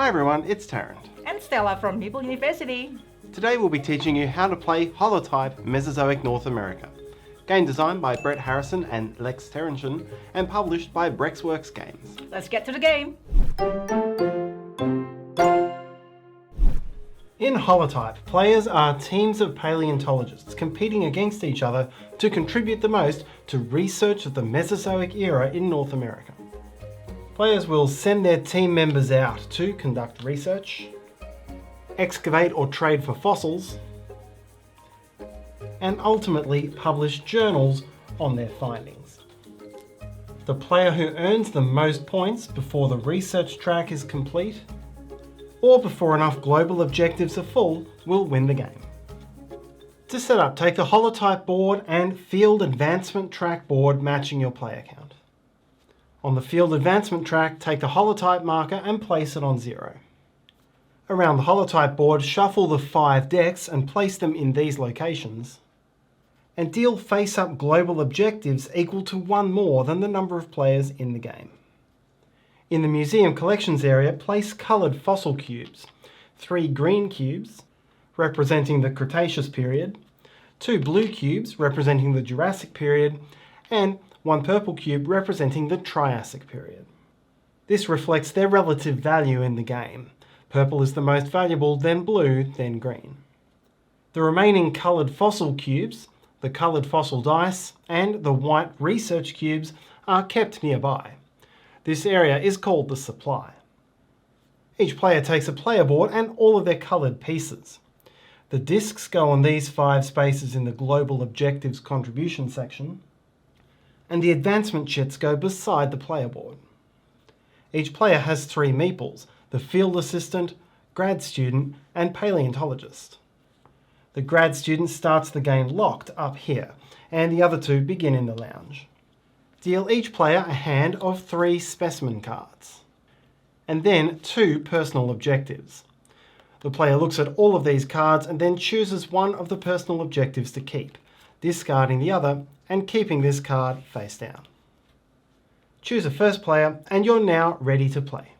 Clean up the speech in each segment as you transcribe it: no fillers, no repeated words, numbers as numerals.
Hi everyone, it's Tarrant. And Stella from Meeple University. Today we'll be teaching you how to play Holotype Mesozoic North America. Game designed by Brett Harrison and Lex Terrenchen and published by Brexworks Games. Let's get to the game. In Holotype, players are teams of paleontologists competing against each other to contribute the most to research of the Mesozoic era in North America. Players will send their team members out to conduct research, excavate or trade for fossils, and ultimately publish journals on their findings. The player who earns the most points before the research track is complete, or before enough global objectives are full, will win the game. To set up, take the Holotype board and Field Advancement Track board matching your player count. On the Field Advancement track, take the Holotype marker and place it on 0. Around the Holotype board, shuffle the 5 decks and place them in these locations, and deal face-up global objectives equal to 1 more than the number of players in the game. In the Museum Collections area, place coloured fossil cubes, 3 green cubes, representing the Cretaceous period, 2 blue cubes, representing the Jurassic period, and 1 purple cube, representing the Triassic period. This reflects their relative value in the game. Purple is the most valuable, then blue, then green. The remaining coloured fossil cubes, the coloured fossil dice, and the white research cubes are kept nearby. This area is called the supply. Each player takes a player board and all of their coloured pieces. The discs go on these 5 spaces in the Global Objectives Contribution section, and the advancement chits go beside the player board. Each player has 3 meeples: the field assistant, grad student, and paleontologist. The grad student starts the game locked up here, and the other 2 begin in the lounge. Deal each player a hand of 3 specimen cards, and then 2 personal objectives. The player looks at all of these cards and then chooses one of the personal objectives to keep, discarding the other and keeping this card face down. Choose a first player and you're now ready to play.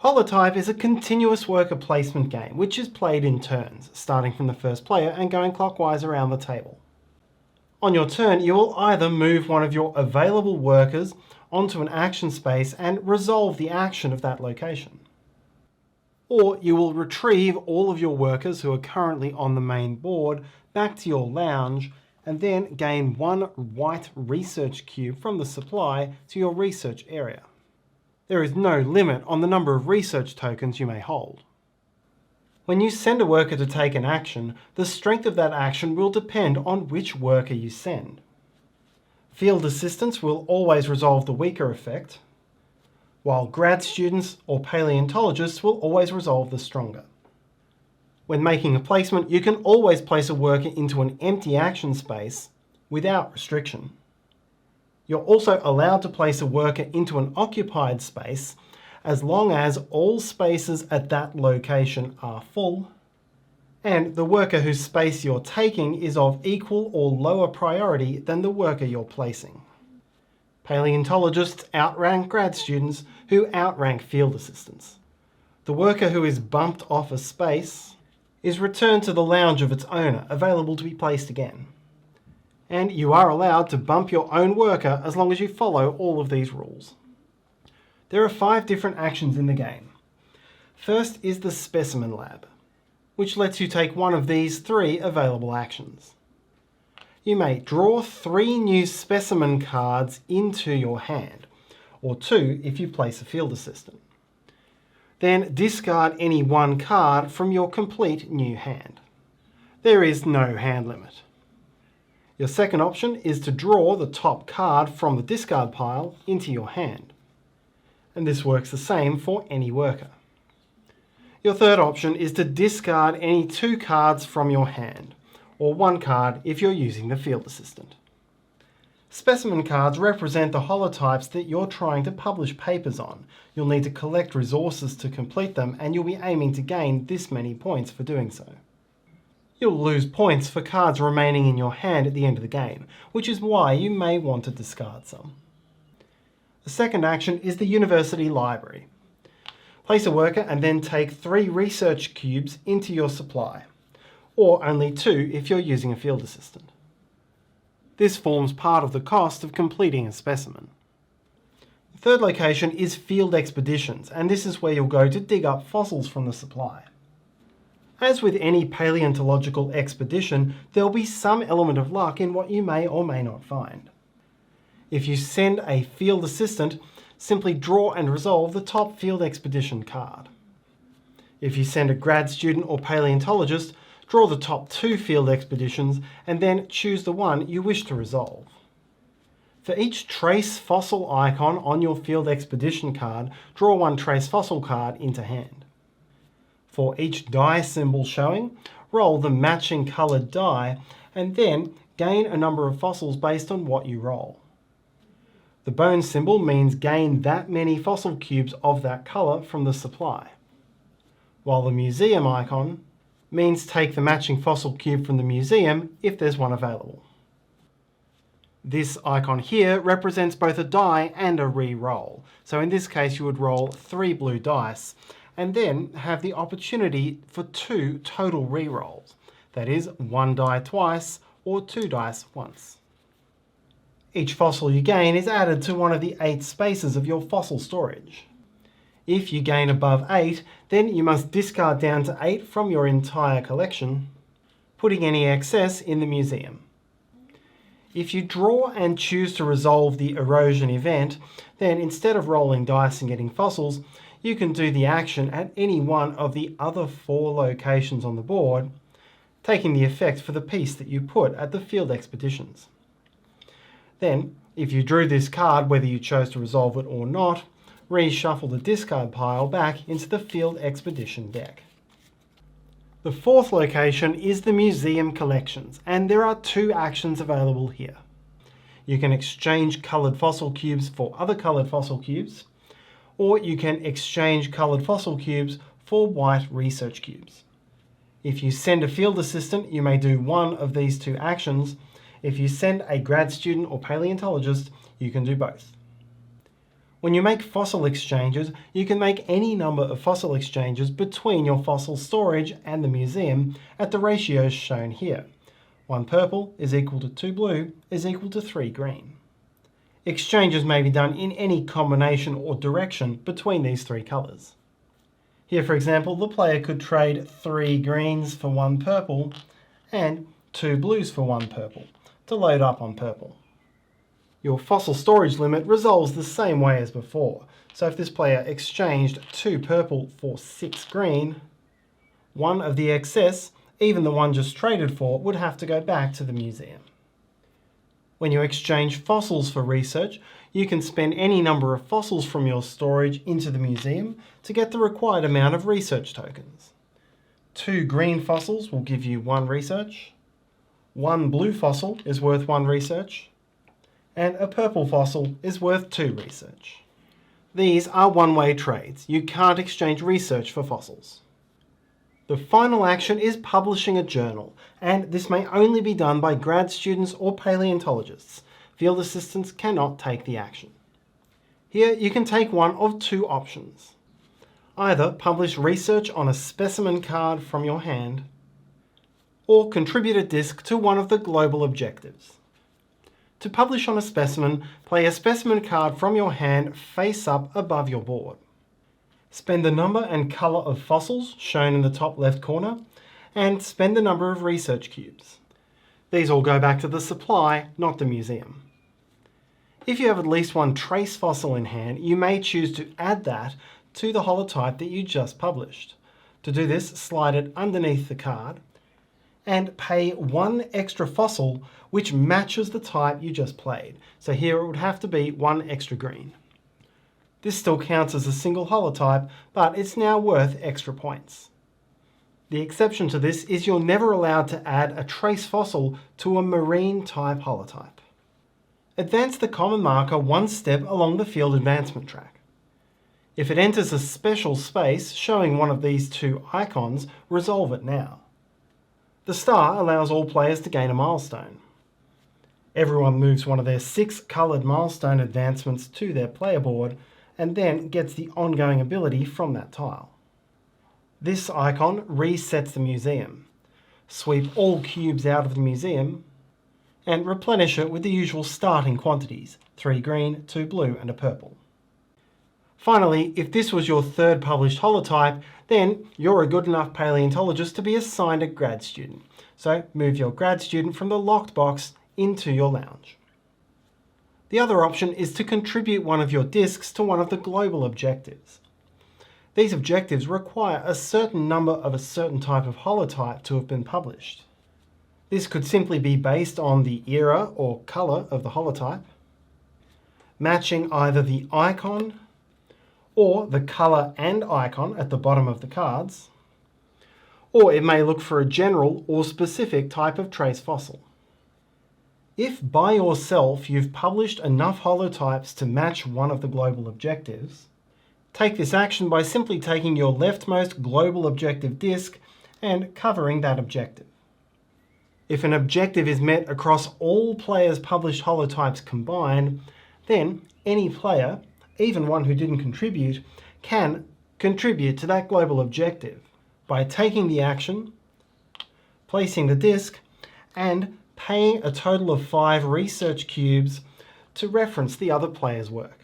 Holotype is a continuous worker placement game which is played in turns, starting from the first player and going clockwise around the table. On your turn, you will either move one of your available workers onto an action space and resolve the action of that location, or you will retrieve all of your workers who are currently on the main board back to your lounge and then gain 1 white research cube from the supply to your research area. There is no limit on the number of research tokens you may hold. When you send a worker to take an action, the strength of that action will depend on which worker you send. Field assistants will always resolve the weaker effect, while grad students or paleontologists will always resolve the stronger. When making a placement, you can always place a worker into an empty action space without restriction. You're also allowed to place a worker into an occupied space as long as all spaces at that location are full, and the worker whose space you're taking is of equal or lower priority than the worker you're placing. Paleontologists outrank grad students who outrank field assistants. The worker who is bumped off a space is returned to the lounge of its owner, available to be placed again. And you are allowed to bump your own worker as long as you follow all of these rules. There are 5 different actions in the game. First is the Specimen Lab, which lets you take one of these 3 available actions. You may draw 3 new specimen cards into your hand, or 2 if you place a field assistant. Then discard any 1 card from your complete new hand. There is no hand limit. Your second option is to draw the top card from the discard pile into your hand, and this works the same for any worker. Your third option is to discard any 2 cards from your hand, or 1 card if you're using the field assistant. Specimen cards represent the holotypes that you're trying to publish papers on. You'll need to collect resources to complete them, and you'll be aiming to gain this many points for doing so. You'll lose points for cards remaining in your hand at the end of the game, which is why you may want to discard some. The second action is the University Library. Place a worker and then take 3 research cubes into your supply, or only 2 if you're using a field assistant. This forms part of the cost of completing a specimen. The third location is field expeditions, and this is where you'll go to dig up fossils from the supply. As with any paleontological expedition, there'll be some element of luck in what you may or may not find. If you send a field assistant, simply draw and resolve the top field expedition card. If you send a grad student or paleontologist, draw the top 2 field expeditions and then choose the one you wish to resolve. For each trace fossil icon on your field expedition card, draw 1 trace fossil card into hand. For each die symbol showing, roll the matching coloured die and then gain a number of fossils based on what you roll. The bone symbol means gain that many fossil cubes of that colour from the supply, while the museum icon means take the matching fossil cube from the museum if there's one available. This icon here represents both a die and a re-roll. So in this case you would roll 3 blue dice and then have the opportunity for 2 total re-rolls. That is 1 die twice or 2 dice once. Each fossil you gain is added to one of the 8 spaces of your fossil storage. If you gain above 8, then you must discard down to 8 from your entire collection, putting any excess in the museum. If you draw and choose to resolve the erosion event, then instead of rolling dice and getting fossils, you can do the action at any one of the other 4 locations on the board, taking the effect for the piece that you put at the field expeditions. Then, if you drew this card, whether you chose to resolve it or not, reshuffle the discard pile back into the field expedition deck. The 4th location is the museum collections, and there are 2 actions available here. You can exchange coloured fossil cubes for other coloured fossil cubes, or you can exchange coloured fossil cubes for white research cubes. If you send a field assistant, you may do one of these 2 actions. If you send a grad student or paleontologist, you can do both. When you make fossil exchanges, you can make any number of fossil exchanges between your fossil storage and the museum at the ratios shown here. 1 purple is equal to 2 blue is equal to 3 green. Exchanges may be done in any combination or direction between these 3 colours. Here, for example, the player could trade 3 greens for 1 purple and 2 blues for 1 purple to load up on purple. Your fossil storage limit resolves the same way as before. So if this player exchanged 2 purple for 6 green, one of the excess, even the one just traded for, would have to go back to the museum. When you exchange fossils for research, you can spend any number of fossils from your storage into the museum to get the required amount of research tokens. 2 green fossils will give you 1 research, 1 blue fossil is worth 1 research, and a purple fossil is worth 2 research. These are one-way trades. You can't exchange research for fossils. The final action is publishing a journal, and this may only be done by grad students or paleontologists. Field assistants cannot take the action. Here you can take one of 2 options. Either publish research on a specimen card from your hand, or contribute a disc to one of the global objectives. To publish on a specimen, play a specimen card from your hand face up above your board. Spend the number and colour of fossils shown in the top left corner, and spend the number of research cubes. These all go back to the supply, not the museum. If you have at least 1 trace fossil in hand, you may choose to add that to the holotype that you just published. To do this, slide it underneath the card, and pay 1 extra fossil which matches the type you just played. So here it would have to be 1 extra green. This still counts as a single holotype, but it's now worth extra points. The exception to this is you're never allowed to add a trace fossil to a marine type holotype. Advance the common marker 1 step along the field advancement track. If it enters a special space showing one of these 2 icons, resolve it now. The star allows all players to gain a milestone. Everyone moves one of their 6 coloured milestone advancements to their player board, and then gets the ongoing ability from that tile. This icon resets the museum. Sweep all cubes out of the museum and replenish it with the usual starting quantities, 3 green, 2 blue and a purple. Finally, if this was your third published holotype, then you're a good enough paleontologist to be assigned a grad student. So move your grad student from the locked box into your lounge. The other option is to contribute one of your discs to one of the global objectives. These objectives require a certain number of a certain type of holotype to have been published. This could simply be based on the era or colour of the holotype, matching either the icon or the colour and icon at the bottom of the cards, or it may look for a general or specific type of trace fossil. If by yourself you've published enough holotypes to match one of the global objectives, take this action by simply taking your leftmost global objective disk and covering that objective. If an objective is met across all players' published holotypes combined, then any player, even one who didn't contribute, can contribute to that global objective by taking the action, placing the disk, and paying a total of 5 research cubes to reference the other player's work.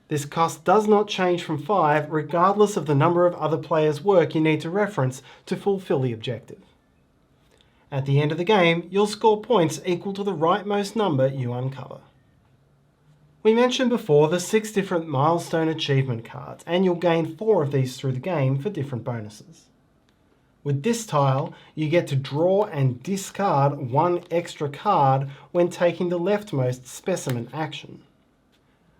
This cost does not change from 5 regardless of the number of other players' work you need to reference to fulfill the objective. At the end of the game, you'll score points equal to the rightmost number you uncover. We mentioned before the 6 different milestone achievement cards, and you'll gain 4 of these through the game for different bonuses. With this tile, you get to draw and discard 1 extra card when taking the leftmost specimen action.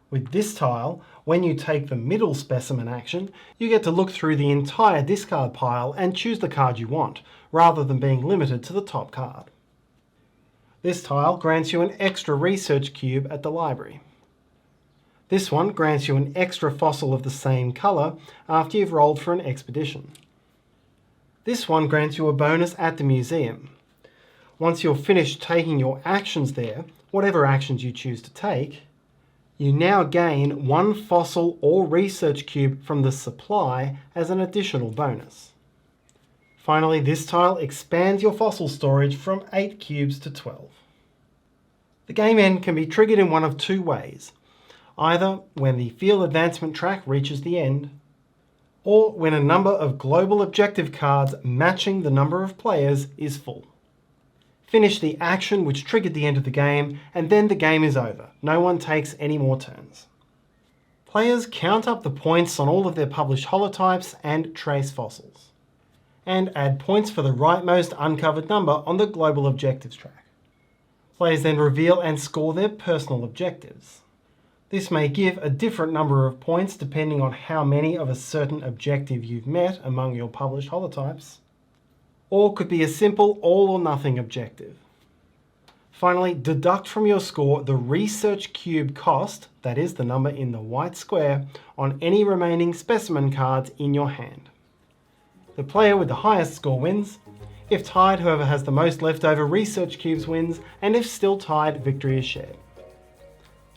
With this tile, when you take the middle specimen action, you get to look through the entire discard pile and choose the card you want, rather than being limited to the top card. This tile grants you an extra research cube at the library. This one grants you an extra fossil of the same colour after you've rolled for an expedition. This one grants you a bonus at the museum. Once you're finished taking your actions there, whatever actions you choose to take, you now gain 1 fossil or research cube from the supply as an additional bonus. Finally, this tile expands your fossil storage from 8 cubes to 12. The game end can be triggered in one of 2 ways. Either when the field advancement track reaches the end, or when a number of global objective cards matching the number of players is full. Finish the action which triggered the end of the game, and then the game is over. No one takes any more turns. Players count up the points on all of their published holotypes and trace fossils, and add points for the rightmost uncovered number on the global objectives track. Players then reveal and score their personal objectives. This may give a different number of points depending on how many of a certain objective you've met among your published holotypes, or could be a simple all or nothing objective. Finally, deduct from your score the research cube cost, that is the number in the white square, on any remaining specimen cards in your hand. The player with the highest score wins. If tied, whoever has the most leftover research cubes wins, and if still tied, victory is shared.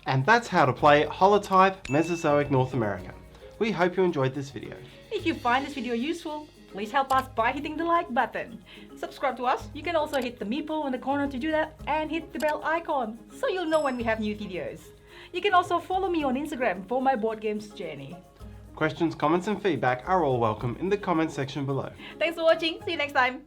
And that's how to play Holotype Mesozoic North America. We hope you enjoyed this video. If you find this video useful, please help us by hitting the like button. Subscribe to us. You can also hit the meeple in the corner to do that, and hit the bell icon so you'll know when we have new videos. You can also follow me on Instagram for my board games journey. Questions, comments and feedback are all welcome in the comments section below. Thanks for watching. See you next time.